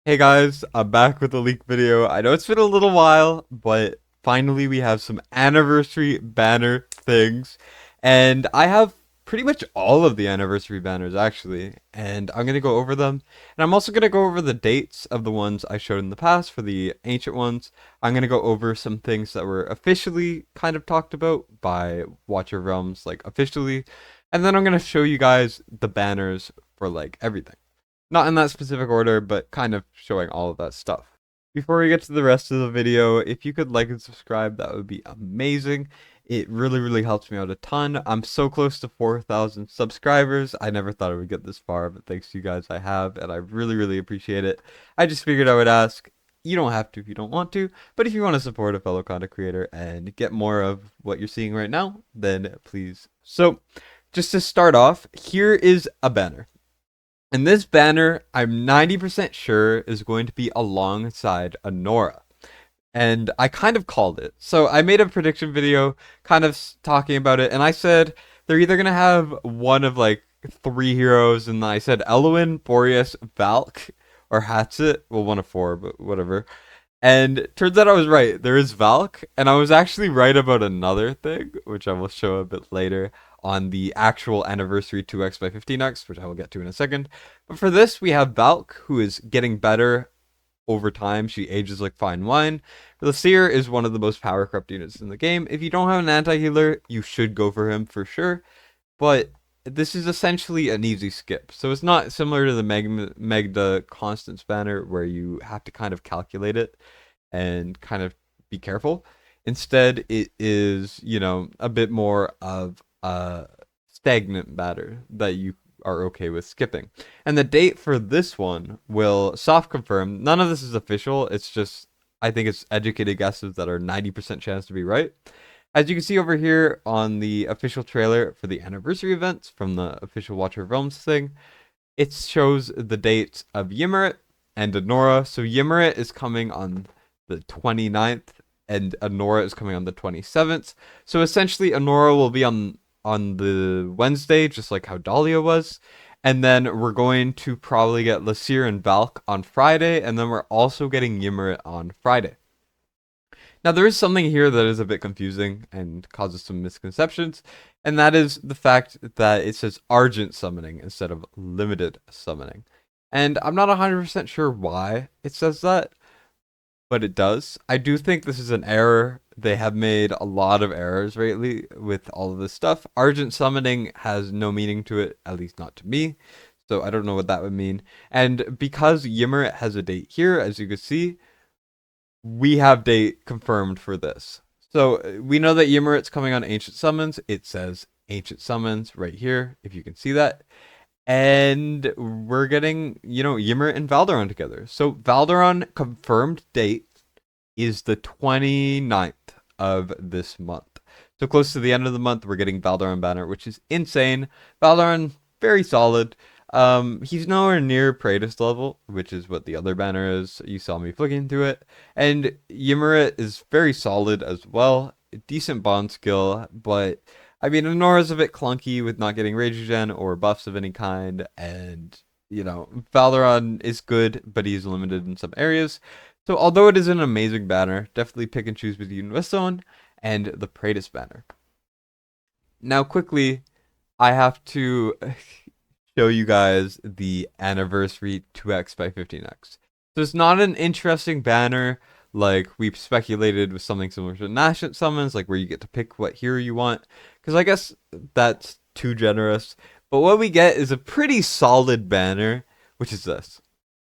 Hey guys, I'm back with a leak video. I know it's been a little while, but finally we have some anniversary banner things. And I have pretty much all of the anniversary banners actually, and I'm going to go over them. And I'm also going to go over the dates of the ones I showed in the past for the ancient ones. I'm going to go over some things that were officially kind of talked about by Watcher Realms, like officially. And then I'm going to show you guys the banners for like everything. Not in that specific order, but kind of showing all of that stuff. Before we get to the rest of the video, if you could like and subscribe, that would be amazing. It really helps me out a ton. I'm so close to 4,000 subscribers. I never thought I would get this far, but thanks to you guys I have, and I really appreciate it. I just figured I would ask. You don't have to if you don't want to, but if you want to support a fellow content creator and get more of what you're seeing right now, then please. So, just to start off, here is a banner. And this banner, I'm 90% sure, is going to be alongside Anora. And I kind of called it. So I made a prediction video kind of talking about it. And I said they're either going to have one of like three heroes. And I said Eloin, Boreas, Valk, or Hatchet. Well, one of four, but whatever. And turns out I was right. There is Valk, and I was actually right about another thing, which I will show a bit later on the actual anniversary 2x by 15x, which I will get to in a second. But for this, we have Valk, who is getting better over time. She ages like fine wine. The Seer is one of the most power corrupt units in the game. If you don't have an anti-healer, you should go for him for sure. But this is essentially an easy skip. So it's not similar to the Magda Constance banner where you have to kind of calculate it and kind of be careful. Instead, it is, a bit more of a stagnant banner that you are okay with skipping. And the date for this one will soft confirm. None of this is official. It's just, I think it's educated guesses that are 90% chance to be right. As you can see over here on the official trailer for the anniversary events from the official Watcher of Realms thing, it shows the dates of Yimret and Anora. So Yimret is coming on the 29th and Anora is coming on the 27th. So essentially Anora will be on the Wednesday, just like how Dahlia was. And then we're going to probably get Lasir and Valk on Friday, and then we're also getting Yimret on Friday. Now, there is something here that is a bit confusing and causes some misconceptions, and that is the fact that it says Argent Summoning instead of Limited Summoning. And I'm not 100% sure why it says that, but it does. I do think this is an error. They have made a lot of errors lately with all of this stuff. Argent Summoning has no meaning to it, at least not to me. So I don't know what that would mean. And because Yimret has a date here, as you can see, we have date confirmed for this. So we know that Yimret's coming on Ancient Summons. It says Ancient Summons right here, if you can see that. And we're getting, Yimret and Valderon together. So Valderon confirmed date is the 29th of this month. So close to the end of the month, we're getting Valderon banner, which is insane. Valderon, very solid. He's nowhere near Praetus level, which is what the other banner is. You saw me flicking through it. And Yimret is very solid as well. Decent bond skill, but I mean, Anora's a bit clunky with not getting rage regen or buffs of any kind. And, Valderon is good, but he's limited in some areas. So although it is an amazing banner, definitely pick and choose between this one and the Praetus banner. Now, quickly, I have to show you guys the anniversary 2x by 15x. So it's not an interesting banner like we've speculated with something similar to Nascent Summons, like where you get to pick what hero you want, because I guess that's too generous. But what we get is a pretty solid banner, which is this.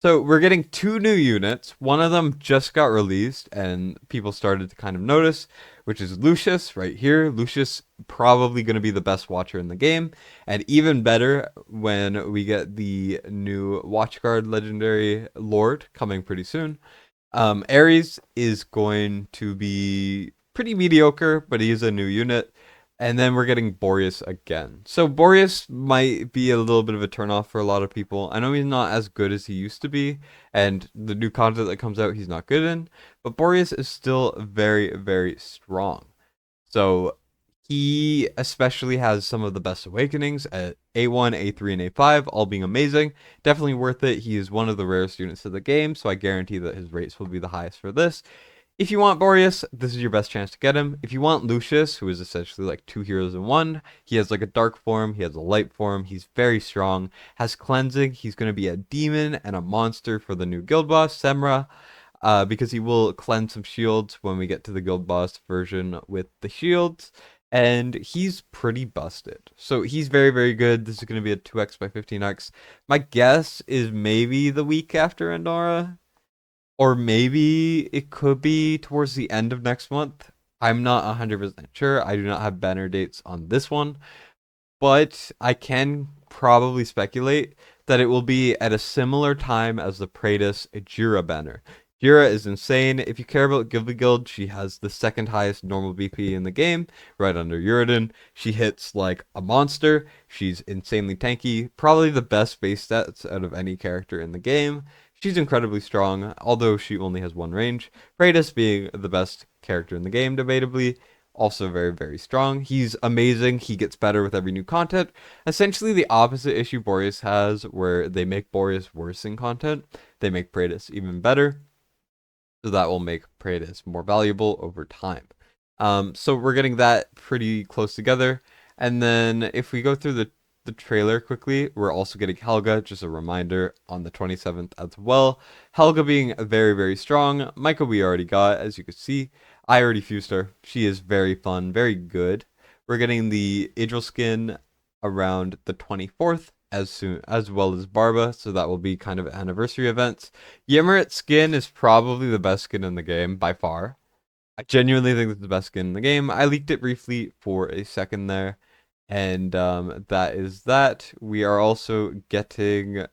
So we're getting two new units. One of them just got released and people started to kind of notice, which is Lucius right here. Lucius probably going to be the best watcher in the game, and even better when we get the new Watchguard legendary lord coming pretty soon. Ares is going to be pretty mediocre, but he is a new unit. And then we're getting Boreas again. So Boreas might be a little bit of a turnoff for a lot of people. I know he's not as good as he used to be, and the new content that comes out, he's not good in. But Boreas is still very strong. So He especially has some of the best awakenings at A1, A3, and A5, all being amazing. Definitely worth it. He is one of the rarest units of the game, so I guarantee that his rates will be the highest for this. If you want Boreas, this is your best chance to get him. If you want Lucius, who is essentially like two heroes in one, he has like a dark form, he has a light form, he's very strong, has cleansing, he's going to be a demon and a monster for the new guild boss, Semra, because he will cleanse some shields when we get to the guild boss version with the shields. And he's pretty busted. So he's very, very good. This is going to be a 2x by 15x. My guess is maybe the week after Anora, or maybe it could be towards the end of next month. I'm not 100% sure. I do not have banner dates on this one, but I can probably speculate that it will be at a similar time as the Praetus Jura banner. Jura is insane. If you care about Gilby Guild, she has the second highest normal BP in the game, right under Uridin. She hits like a monster. She's insanely tanky. Probably the best base stats out of any character in the game. She's incredibly strong, although she only has one range. Praetus being the best character in the game, debatably. Also very, very strong. He's amazing. He gets better with every new content. Essentially the opposite issue Boreas has, where they make Boreas worse in content. They make Praetus even better. So that will make Praetus more valuable over time. So we're getting that pretty close together. And then if we go through the trailer quickly, we're also getting Helga, just a reminder, on the 27th as well. Helga being very, very strong. Michael we already got, as you can see. I already fused her. She is very fun, very good. We're getting the Idril skin around the 24th, as well as Barba, so that will be kind of anniversary events. Yimret skin is probably the best skin in the game by far. I genuinely think it's the best skin in the game. I leaked it briefly for a second there, and that is that. We are also getting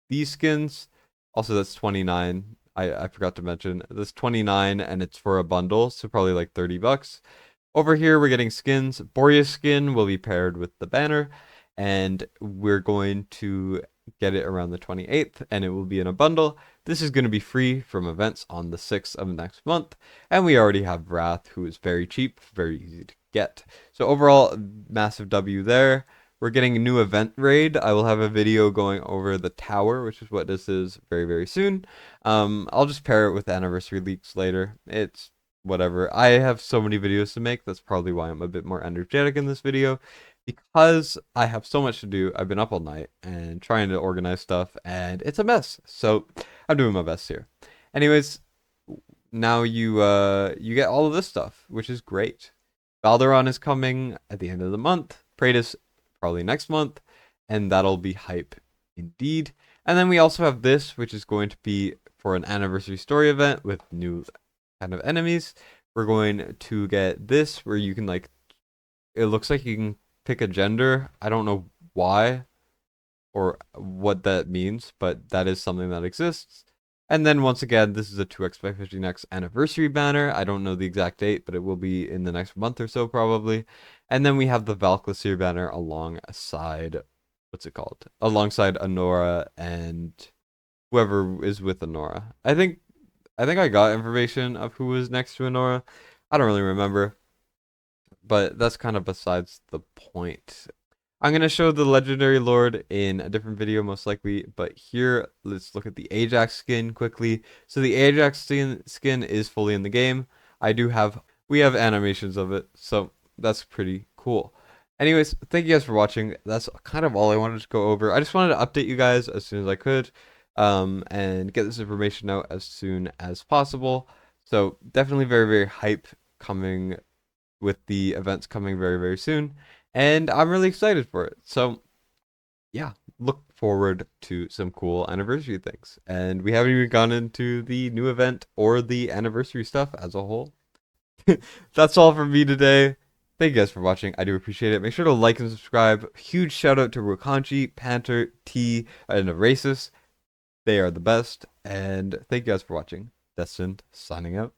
these skins. Also, that's 29. I forgot to mention that's 29, and it's for a bundle, so probably like $30. Over here, we're getting skins. Boreas skin will be paired with the banner, and we're going to get it around the 28th, and it will be in a bundle. This is going to be free from events on the 6th of next month, and we already have Wrath, who is very cheap, very easy to get. So overall, massive W there. We're getting a new event raid. I will have a video going over the tower, which is what this is, very, very soon. I'll just pair it with anniversary leaks later. It's whatever. I have so many videos to make. That's probably why I'm a bit more energetic in this video, because I have so much to do. I've been up all night and trying to organize stuff, and it's a mess. So I'm doing my best here. Anyways, now you get all of this stuff, which is great. Valderon is coming at the end of the month. Praetus probably next month, and that'll be hype indeed. And then we also have this, which is going to be for an anniversary story event with new kind of enemies. We're going to get this where you can like, it looks like you can pick a gender. I don't know why or what that means, but that is something that exists. And then once again, this is a 2x by 15x anniversary banner. I don't know the exact date, but it will be in the next month or so probably. And then we have the Valkyrie banner alongside, what's it called? Alongside Anora and whoever is with Anora. I think I got information of who was next to Anora. I don't really remember, but that's kind of besides the point. I'm going to show the Legendary Lord in a different video, most likely. But here, let's look at the Ajax skin quickly. So the Ajax skin is fully in the game. We have animations of it. So that's pretty cool. Anyways, thank you guys for watching. That's kind of all I wanted to go over. I just wanted to update you guys as soon as I could. And get this information out as soon as possible. So definitely very, very hype coming with the events coming very, very soon. And I'm really excited for it. So, yeah, look forward to some cool anniversary things. And we haven't even gone into the new event or the anniversary stuff as a whole. That's all from me today. Thank you guys for watching. I do appreciate it. Make sure to like and subscribe. Huge shout out to Rokanchi, Panther, T, and Erasus. They are the best. And thank you guys for watching. Destined, signing out.